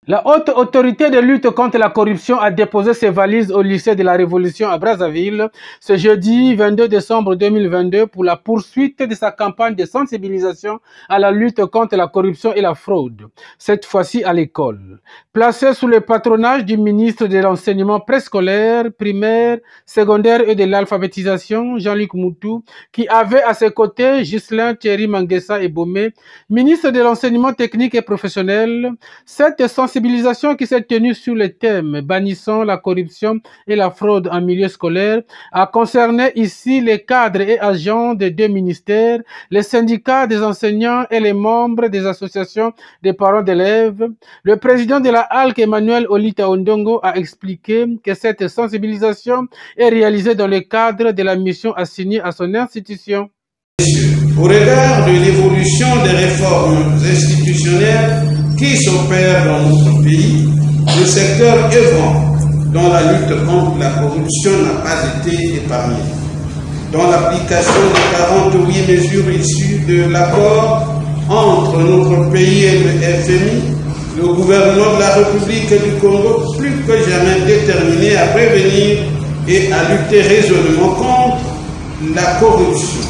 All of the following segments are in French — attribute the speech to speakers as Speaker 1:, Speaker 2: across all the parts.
Speaker 1: La haute autorité de lutte contre la corruption a déposé ses valises au lycée de la Révolution à Brazzaville ce jeudi 22 décembre 2022 pour la poursuite de sa campagne de sensibilisation à la lutte contre la corruption et la fraude, cette fois-ci à l'école. Placée sous le patronage du ministre de l'enseignement préscolaire, primaire, secondaire et de l'alphabétisation, Jean-Luc Moutou, qui avait à ses côtés Ghislain Thierry Manguessa Ebomé, ministre de l'enseignement technique et professionnel, cette sensibilisation qui s'est tenue sur le thème « Bannissons la corruption et la fraude en milieu scolaire » a concerné ici les cadres et agents des deux ministères, les syndicats des enseignants et les membres des associations des parents d'élèves. Le président de la ALC, Emmanuel Olita Ondongo, a expliqué que cette sensibilisation est réalisée dans le cadre de la mission assignée à son institution.
Speaker 2: Au regard de l'évolution des réformes institutionnelles qui s'opèrent dans notre pays, le secteur œuvrant dans la lutte contre la corruption n'a pas été épargné. Dans l'application des 48 mesures issues de l'accord entre notre pays et le FMI, le gouvernement de la République du Congo, plus que jamais déterminé à prévenir et à lutter résolument contre la corruption,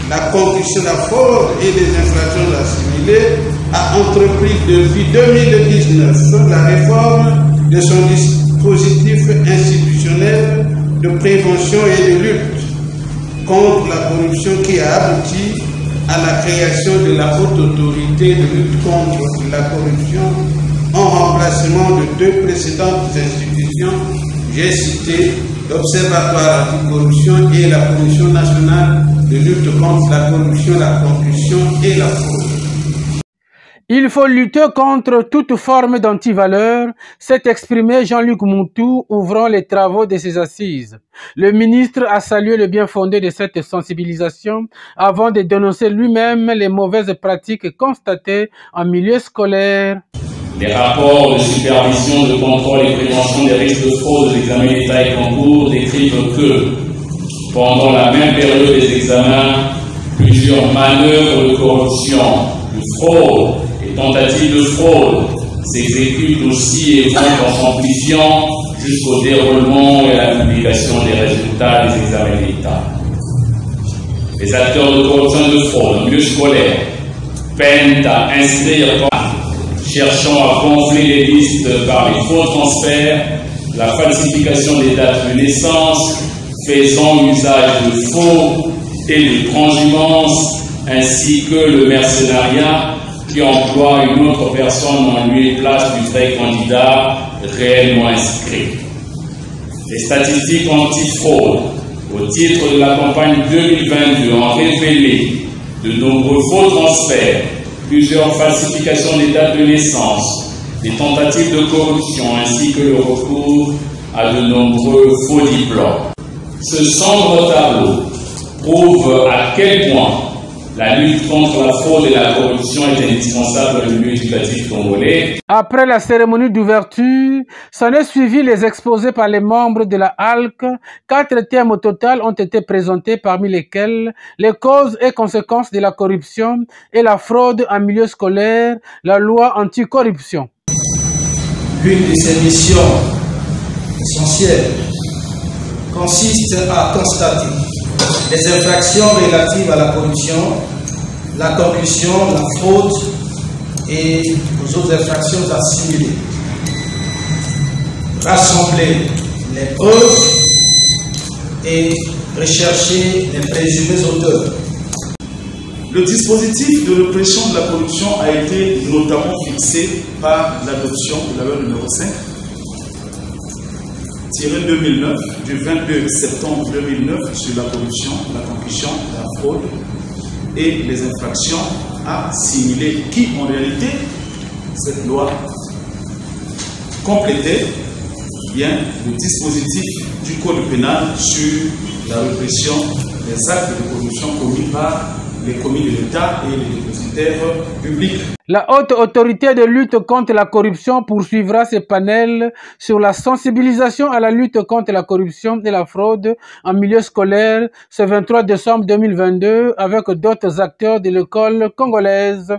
Speaker 2: la corruption, la fraude et les infractions assimilées, a entrepris depuis 2019 la réforme de son dispositif institutionnel de prévention et de lutte contre la corruption qui a abouti à la création de la haute autorité de lutte contre la corruption en remplacement de deux précédentes institutions, j'ai cité l'Observatoire anticorruption et la Commission nationale de lutte contre la corruption et la fraude.
Speaker 1: Il faut lutter contre toute forme d'antivaleur, s'est exprimé Jean-Luc Moutou, ouvrant les travaux de ses assises. Le ministre a salué le bien fondé de cette sensibilisation avant de dénoncer lui-même les mauvaises pratiques constatées en milieu scolaire.
Speaker 3: Les rapports de supervision, de contrôle et prévention des risques de fraude aux examens d'État et concours décrivent que, pendant la même période des examens, plusieurs manœuvres de corruption, de fraude et tentatives de fraude s'exécutent aussi et vont en s'amplifiant jusqu'au déroulement et à la publication des résultats des examens d'État. Les acteurs de corruption et de fraude en milieu scolaire peinent à inscrire, cherchant à gonfler les listes par les faux transferts, la falsification des dates de naissance, faisant usage de faux et de transhumance, ainsi que le mercenariat qui emploie une autre personne en lieu et place du vrai candidat réellement inscrit. Les statistiques anti-fraude au titre de la campagne 2022 ont révélé de nombreux faux transferts, plusieurs falsifications des dates de naissance, des tentatives de corruption ainsi que le recours à de nombreux faux diplômes. Ce sombre tableau prouve à quel point la lutte contre la fraude et la corruption est indispensable dans le milieu éducatif congolais.
Speaker 1: Après la cérémonie d'ouverture, s'en est suivi les exposés par les membres de la ALC. 4 thèmes au total ont été présentés, parmi lesquels les causes et conséquences de la corruption et la fraude en milieu scolaire, la loi anticorruption.
Speaker 4: L'une de ces missions essentielles consiste à constater les infractions relatives à la corruption, la concussion, la fraude et aux autres infractions assimilées. Rassembler les preuves et rechercher les présumés auteurs.
Speaker 5: Le dispositif de répression de la corruption a été notamment fixé par l'adoption de la loi numéro 5/2009 du 22 septembre 2009 sur la corruption, la concussion, la fraude et les infractions assimilées qui, en réalité, cette loi complétait bien le dispositif du code pénal sur la répression des actes de corruption commis par les commis de l'État et les dépositaires publics.
Speaker 1: La haute autorité de lutte contre la corruption poursuivra ses panels sur la sensibilisation à la lutte contre la corruption et la fraude en milieu scolaire ce 23 décembre 2022 avec d'autres acteurs de l'école congolaise.